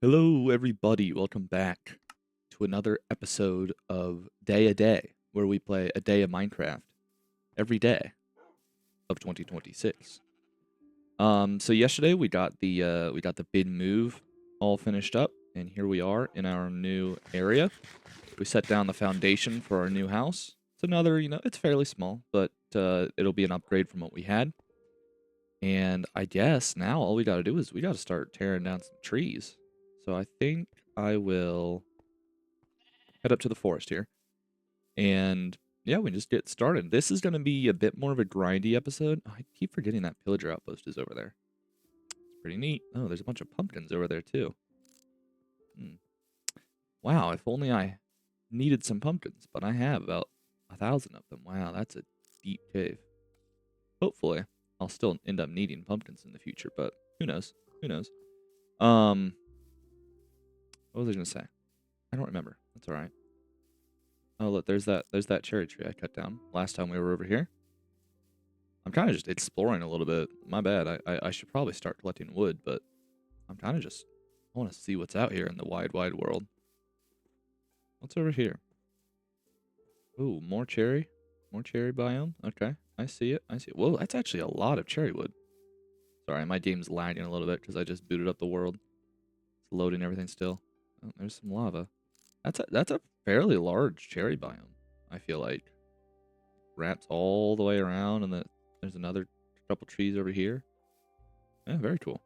Hello, everybody. Welcome back to another episode of Day a Day, where we play a day of Minecraft every day of 2026. So yesterday we got the bid move all finished up, and here we are in our new area. We set down the foundation for our new house. It's another, it's fairly small, but it'll be an upgrade from what we had. And I guess now all we got to do is we got to start tearing down some trees. So I think I will head up to the forest here. And yeah, we just get started. This is going to be a bit more of a grindy episode. I keep forgetting that pillager outpost is over there. It's pretty neat. Oh, there's a bunch of pumpkins over there too. Hmm. Wow, if only I needed some pumpkins, but I have about 1,000 of them. Wow, that's a deep cave. Hopefully, I'll still end up needing pumpkins in the future, but who knows? Who knows? Um, what was I gonna say? I don't remember. That's all right. Oh, look, there's that cherry tree I cut down last time we were over here. I'm kind of just exploring a little bit. My bad. I should probably start collecting wood, but I'm kind of just I want to see what's out here in the wide, wide world. What's over here? Ooh, more cherry. More cherry biome. Okay, I see it. I see it. Whoa, that's actually a lot of cherry wood. Sorry, my game's lagging a little bit because I just booted up the world. It's loading everything still. Oh, there's some lava. That's a fairly large cherry biome. I feel like wraps all the way around, and there's another couple trees over here. Yeah, very cool.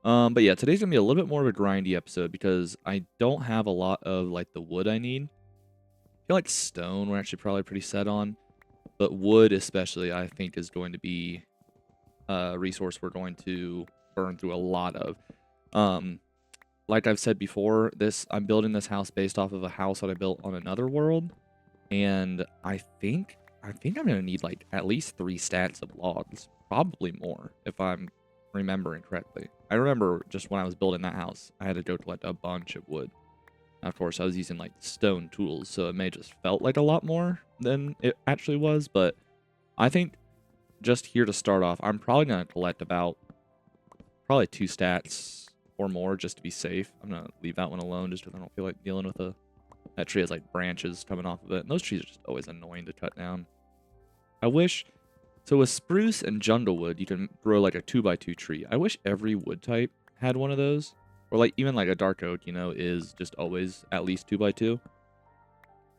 But yeah, today's gonna be a little bit more of a grindy episode because I don't have a lot of like the wood I need. I feel like stone we're actually probably pretty set on, but wood especially I think is going to be a resource we're going to burn through a lot of. Um, like I've said before, I'm building this house based off of a house that I built on another world, and I think I'm gonna need like at least 3 stacks of logs, probably more if I'm remembering correctly. I remember just when I was building that house, I had to go collect a bunch of wood. Of course, I was using like stone tools, so it may just felt like a lot more than it actually was. But I think just here to start off, I'm probably gonna collect about probably 2 stacks or more just to be safe. I'm gonna leave that one alone just because I don't feel like dealing with that tree has like branches coming off of it, and those trees are just always annoying to cut down. I wish So with spruce and jundlewood, you can grow like a 2x2 tree. I wish every wood type had one of those. Or like even like a dark oak, is just always at least 2x2.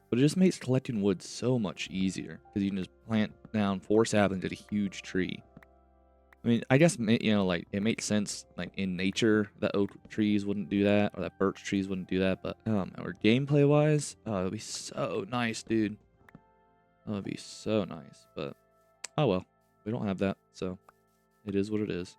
But it just makes collecting wood so much easier because you can just plant down 4 saplings at a huge tree. I mean, I guess like it makes sense like in nature that oak trees wouldn't do that or that birch trees wouldn't do that, but or gameplay wise, it'd be so nice, dude. That would be so nice, but oh well, we don't have that, so it is what it is.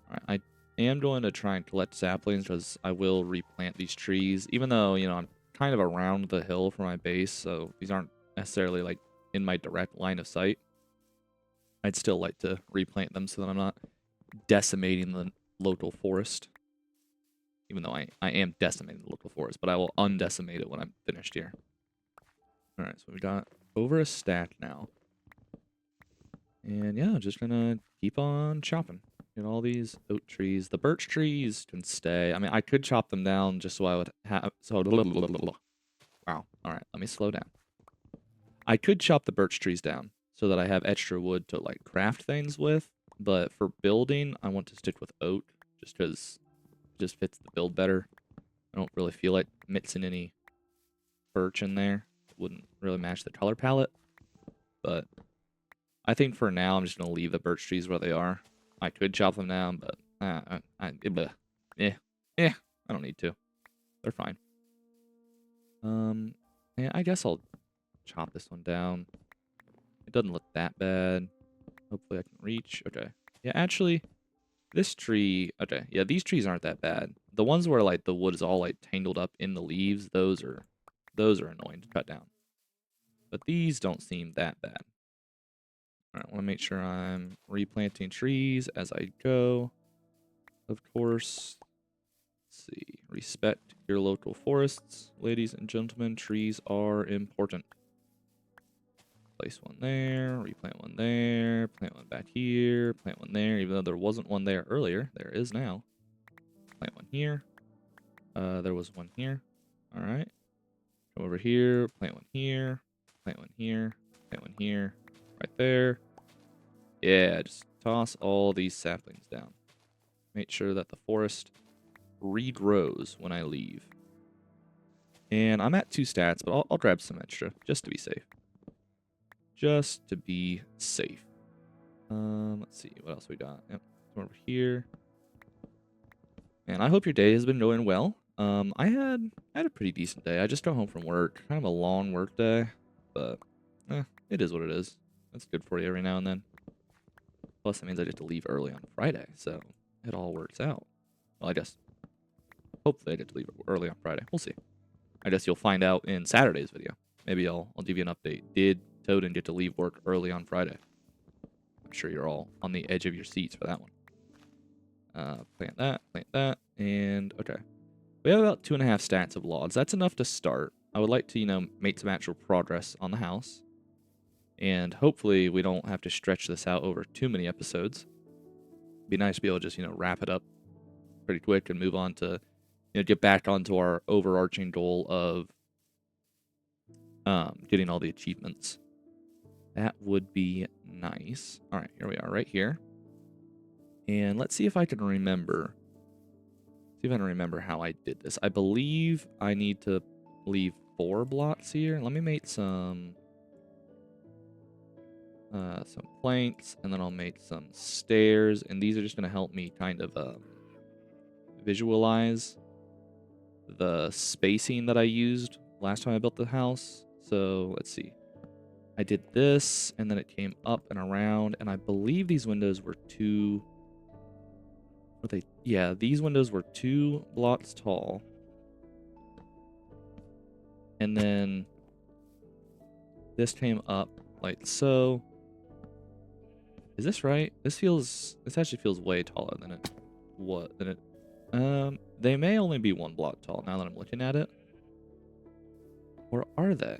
Alright, I am going to try and collect saplings because I will replant these trees, even though, I'm kind of around the hill for my base, so these aren't necessarily, like, in my direct line of sight. I'd still like to replant them so that I'm not decimating the local forest. Even though I am decimating the local forest, but I will undecimate it when I'm finished here. Alright, so we got over a stack now. And yeah, just gonna keep on chopping. Get all these oak trees. The birch trees can stay. I mean, I could chop them down just so I would have. So, wow. All right, let me slow down. I could chop the birch trees down so that I have extra wood to like craft things with. But for building, I want to stick with oak just because it just fits the build better. I don't really feel like mixing any birch in there. It wouldn't really match the color palette. But I think for now, I'm just going to leave the birch trees where they are. I could chop them down, but yeah, I don't need to. They're fine. Yeah, I guess I'll chop this one down. It doesn't look that bad. Hopefully I can reach. Okay. Yeah, actually, this tree. Okay, yeah, these trees aren't that bad. The ones where like the wood is all like tangled up in the leaves, those are annoying to cut down. But these don't seem that bad. All right, I want to make sure I'm replanting trees as I go. Of course. Let's see. Respect your local forests, ladies and gentlemen. Trees are important. Place one there, replant one there, plant one back here, plant one there. Even though there wasn't one there earlier, there is now. Plant one here. There was one here. All right. Come over here, plant one here, plant one here, plant one here, right there. Yeah, just toss all these saplings down. Make sure that the forest regrows when I leave. And I'm at 2 stats, but I'll grab some extra just to be safe. Just to be safe. Let's see what else we got. Yep, come over here. And I hope your day has been going well. I had a pretty decent day. I just got home from work. Kind of a long work day, but it is what it is. That's good for you every now and then. Plus, that means I get to leave early on Friday, so it all works out. Well, I guess hopefully I get to leave early on Friday. We'll see. I guess you'll find out in Saturday's video. Maybe I'll give you an update. Did Toadin get to leave work early on Friday? I'm sure you're all on the edge of your seats for that one. Plant that, and okay. We have about 2.5 stats of logs. That's enough to start. I would like to, make some actual progress on the house. And hopefully we don't have to stretch this out over too many episodes. It'd be nice to be able to just, wrap it up pretty quick and move on to, get back onto our overarching goal of getting all the achievements. That would be nice. All right, here we are right here. And let's see if I can remember. See if I can remember how I did this. I believe I need to leave 4 blocks here. Let me make some planks, and then I'll make some stairs. And these are just going to help me kind of visualize the spacing that I used last time I built the house. So let's see. I did this, and then it came up and around, and I believe these windows were 2... Yeah, these windows were 2 blocks tall. And then this came up like so. Is this right? This actually feels way taller than it they may only be 1 block tall now that I'm looking at it. Or are they?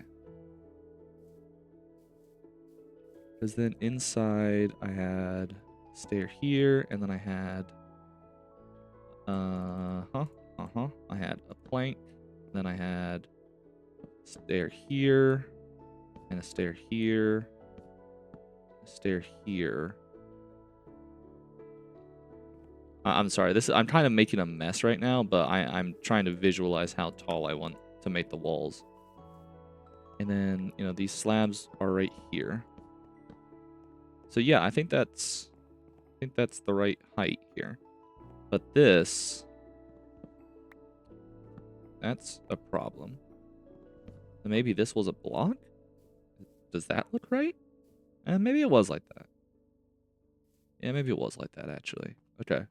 Because then inside I had a stair here, and then I had I had a plank, then I had a stair here, and a stair here, a stair here. I'm sorry, I'm kind of making a mess right now, but I'm trying to visualize how tall I want to make the walls. And then, these slabs are right here. So yeah, I think that's the right height here. But that's a problem. And maybe this was a block? Does that look right? And maybe it was like that. Yeah, maybe it was like that, actually. Okay.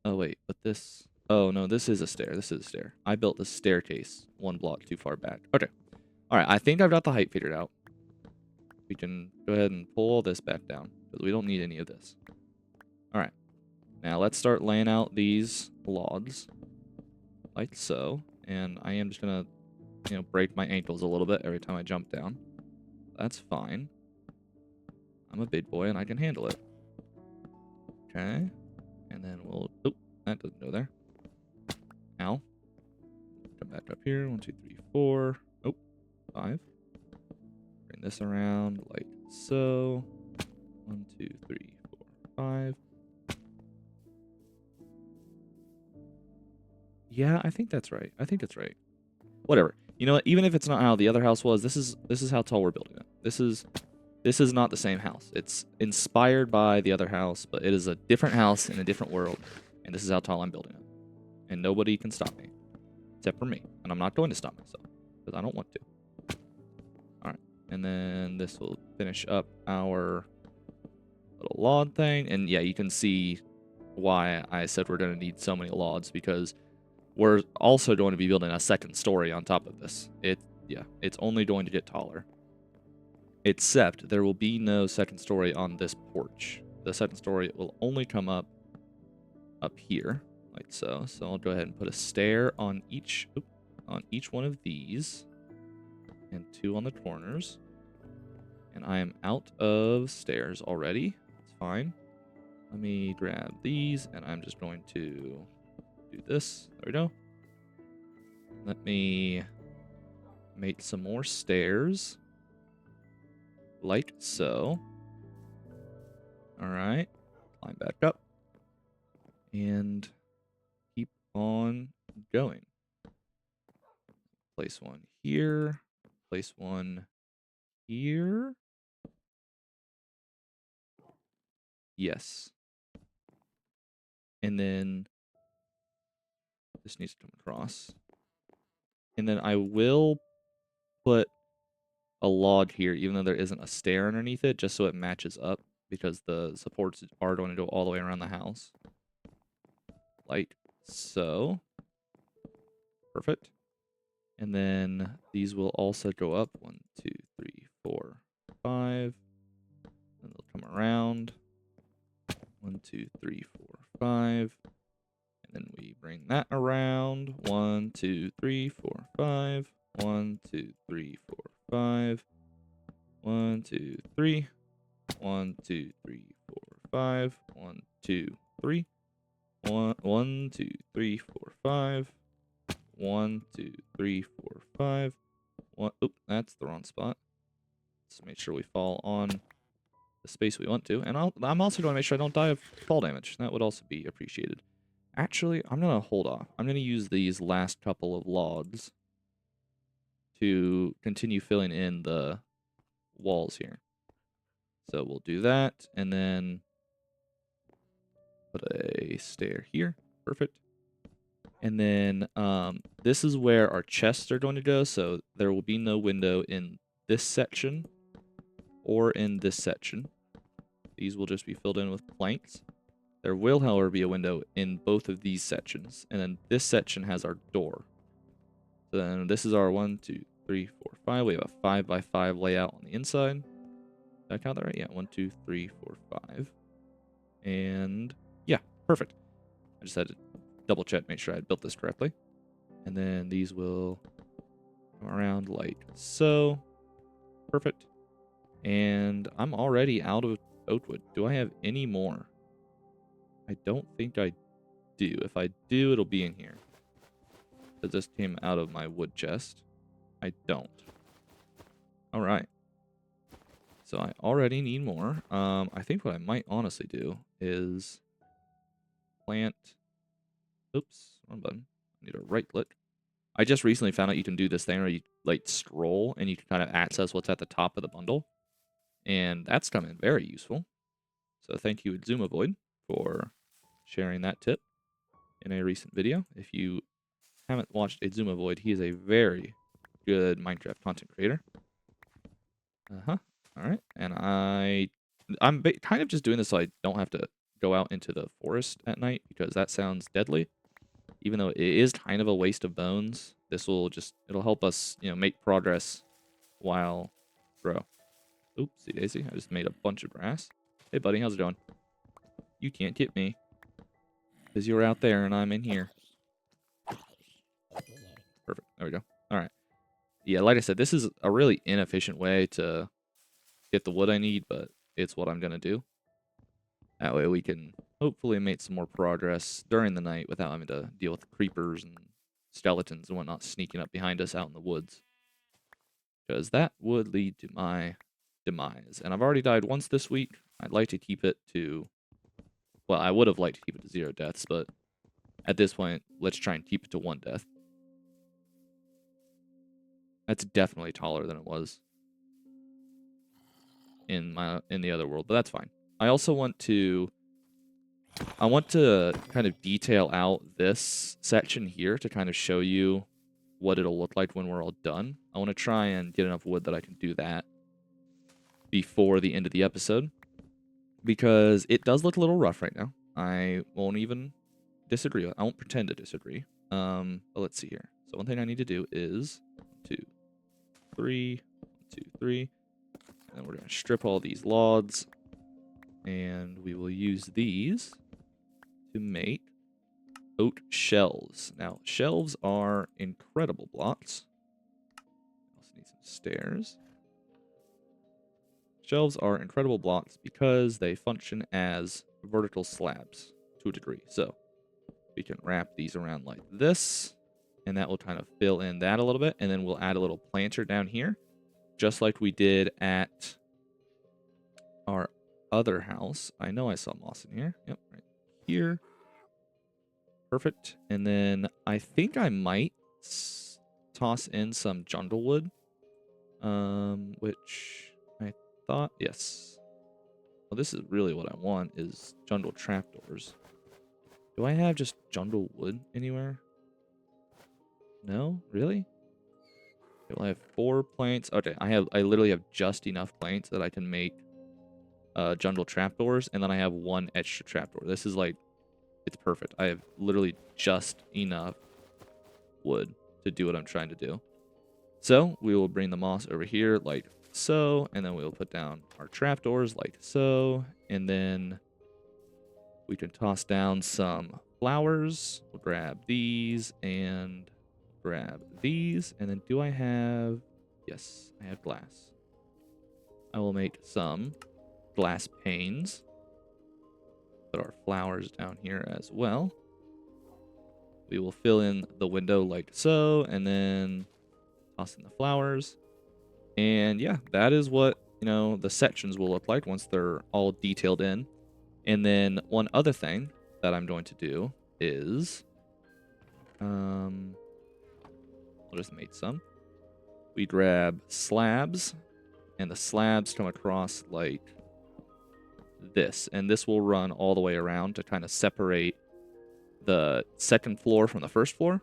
Oh, wait, but this... Oh, no, this is a stair. This is a stair. I built the staircase 1 block too far back. Okay. All right, I think I've got the height figured out. We can go ahead and pull all this back down, because we don't need any of this. All right. Now let's start laying out these logs, like so. And I am just gonna, break my ankles a little bit every time I jump down. That's fine. I'm a big boy and I can handle it. Okay. And then we'll... Oh, that doesn't go there. Ow. Come back up here. 1, 2, 3, 4. Oh, 5. Bring this around like so. 1, 2, 3, 4, 5. Yeah, I think that's right. I think it's right. Whatever. You know what? Even if it's not how the other house was, this is how tall we're building it. This is not the same house. It's inspired by the other house, but it is a different house in a different world, and this is how tall I'm building it. And nobody can stop me, except for me. And I'm not going to stop myself, because I don't want to. All right. And then this will finish up our little log thing. And yeah, you can see why I said we're going to need so many logs, because we're also going to be building a 2nd story on top of this. It's only going to get taller. Except there will be no 2nd story on this porch. The 2nd story will only come up here, like so. So I'll go ahead and put a stair on each one of these, and 2 on the corners. And I am out of stairs already. It's fine. Let me grab these, and I'm just going to do this. There we go. Let me make some more stairs. Like so. Alright. Climb back up. And keep on going. Place one here. Place one here. Yes. And then this needs to come across. And then I will put a log here, even though there isn't a stair underneath it, just so it matches up, because the supports are going to go all the way around the house. Like so. Perfect. And then these will also go up. 1, 2, 3, 4, 5. And they'll come around. 1, 2, 3, 4, 5. And then we bring that around. 1, 2, 3, 4, 5. 1, 2, 3, 4, 5. 1, 2, 3. 1, 2, 3, 4, 5. 1, 2, 3. 1, 2, 3, 4, 5. 1, 2, 3, 4, 5. Oop, that's the wrong spot. Let's make sure we fall on the space we want to. And I'm also going to make sure I don't die of fall damage. That would also be appreciated. Actually, I'm going to hold off. I'm going to use these last couple of logs to continue filling in the walls here. So we'll do that, and then put a stair here. Perfect. And then this is where our chests are going to go, so there will be no window in this section or in this section. These will just be filled in with planks. There will, however, be a window in both of these sections, and then this section has our door. So then this is our 1, 2, 3, 4, 5. We have a 5 by 5 layout on the inside. Did I count that right? Yeah, 1, 2, 3, 4, 5. And yeah, perfect. I just had to double check, make sure I had built this correctly. And then these will come around like so. Perfect. And I'm already out of oak wood. Do I have any more? I don't think I do. If I do, it'll be in here. It just came out of my wood chest. I don't. All right. So I already need more. I think what I might honestly do is plant. Oops, wrong button. I need to right click. I just recently found out you can do this thing where you like scroll and you can kind of access what's at the top of the bundle. And that's come in very useful. So thank you, Zumavoid, for sharing that tip in a recent video. If you haven't watched Zumavoid, he is a very good Minecraft content creator. All right, and I'm kind of just doing this so I don't have to go out into the forest at night, because that sounds deadly. Even though it is kind of a waste of bones, this will just, it'll help us, make progress while grow. Oopsie daisy, I just made a bunch of grass. Hey buddy, how's it going? You can't get me, because you're out there and I'm in here. Perfect, there we go. All right. Yeah, like I said, this is a really inefficient way to get the wood I need, but it's what I'm going to do. That way we can hopefully make some more progress during the night without having to deal with creepers and skeletons and whatnot sneaking up behind us out in the woods. Because that would lead to my demise. And I've already died once this week. I'd like to keep it to... Well, I would have liked to keep it to 0 deaths, but at this point, let's try and keep it to 1 death. That's definitely taller than it was in the other world, but that's fine. I also want to kind of detail out this section here to kind of show you what it'll look like when we're all done. I want to try and get enough wood that I can do that before the end of the episode, because it does look a little rough right now. I won't even disagree. I won't pretend to disagree. But let's see here. So one thing I need to do is 1, 2, 3, 1, 2, 3. And we're going to strip all these logs, and we will use these to make oat shelves. Now, shelves are incredible blocks. Also need some stairs. Shelves are incredible blocks because they function as vertical slabs to a degree. So we can wrap these around like this, and that will kind of fill in that a little bit, and then we'll add a little planter down here, just like we did at our other house. I know I saw moss in here. Yep, right here. Perfect. And then I think I might toss in some jundlewood, which I thought, yes. Well, this is really what I want, is jundle trapdoors. Do I have just jundlewood anywhere? No? Really? Okay, well, I have 4 planks. Okay, I literally have just enough planks that I can make jundle trapdoors, and then I have 1 extra trapdoor. This is like, it's perfect. I have literally just enough wood to do what I'm trying to do. So we will bring the moss over here like so, and then we will put down our trapdoors like so, and then we can toss down some flowers. We'll grab these and grab these, and then do I have... Yes, I have glass. I will make some glass panes. Put our flowers down here as well. We will fill in the window like so, and then toss in the flowers. And yeah, that is what, the sections will look like once they're all detailed in. And then one other thing that I'm going to do is, I'll just make some. We grab slabs, and the slabs come across like this. And this will run all the way around to kind of separate the second floor from the first floor.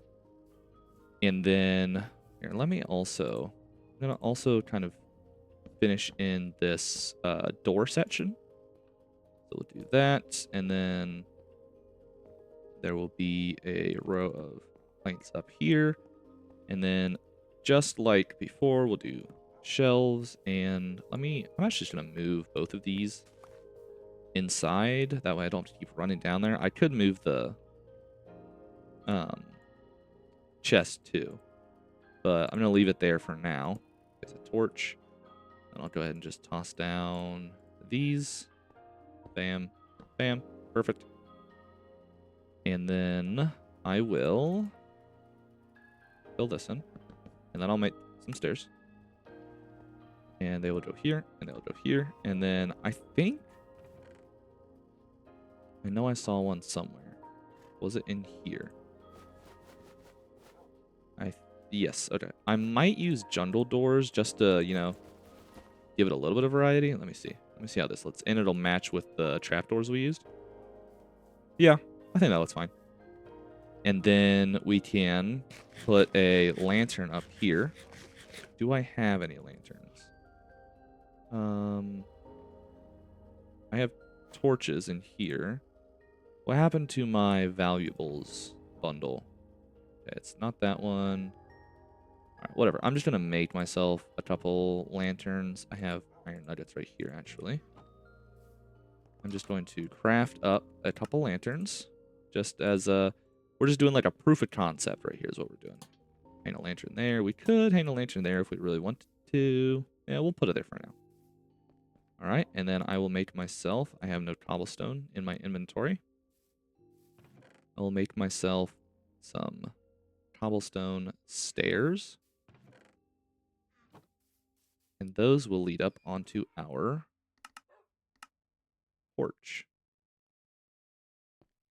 And then, here, let me also, I'm going to also kind of finish in this door section. So we'll do that, and then there will be a row of planks up here. And then, just like before, we'll do shelves, and I'm actually just going to move both of these inside. That way I don't have to keep running down there. I could move the chest too, but I'm going to leave it there for now. There's a torch. And I'll go ahead and just toss down these. Bam. Bam. Perfect. And then I will fill this in. And then I'll make some stairs. And they will go here. And they will go here. And then I think... I know I saw one somewhere. Was it in here? Yes. Okay. I might use jundle doors just to, give it a little bit of variety. Let me see. Let me see how this looks. And it'll match with the trapdoors we used. Yeah, I think that looks fine. And then we can put a lantern up here. Do I have any lanterns? I have torches in here. What happened to my valuables bundle? Okay, it's not that one. Alright, whatever. I'm just going to make myself a couple lanterns. I have iron nuggets right here, actually. I'm just going to craft up a couple lanterns. Just as a... We're just doing like a proof of concept right here is what we're doing. Hang a lantern there. We could hang a lantern there if we really wanted to. Yeah, we'll put it there for now. Alright, and then I will make myself... I have no cobblestone in my inventory. I will make myself some cobblestone stairs. And those will lead up onto our porch.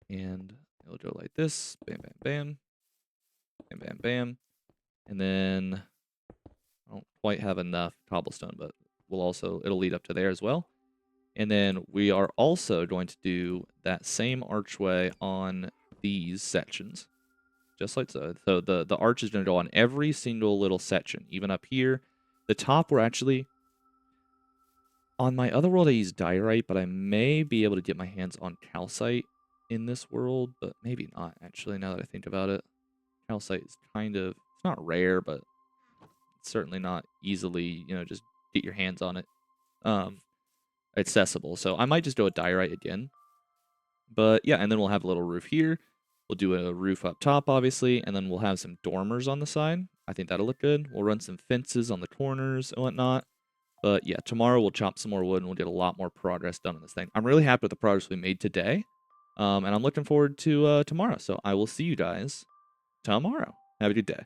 And it'll go like this. Bam, bam, bam. Bam, bam, bam. And then I don't quite have enough cobblestone, but it'll lead up to there as well. And then we are also going to do that same archway on these sections. Just like so. So the arch is going to go on every single little section, even up here. The top we're actually... On my other world I use diorite, but I may be able to get my hands on calcite in this world, but maybe not, actually, now that I think about it. Calcite is kind of... It's not rare, but it's certainly not easily, just get your hands on it. Accessible. So I might just go with diorite again. But yeah, and then we'll have a little roof here. We'll do a roof up top, obviously, and then we'll have some dormers on the side. I think that'll look good. We'll run some fences on the corners and whatnot. But yeah, tomorrow we'll chop some more wood and we'll get a lot more progress done on this thing. I'm really happy with the progress we made today. And I'm looking forward to tomorrow. So I will see you guys tomorrow. Have a good day.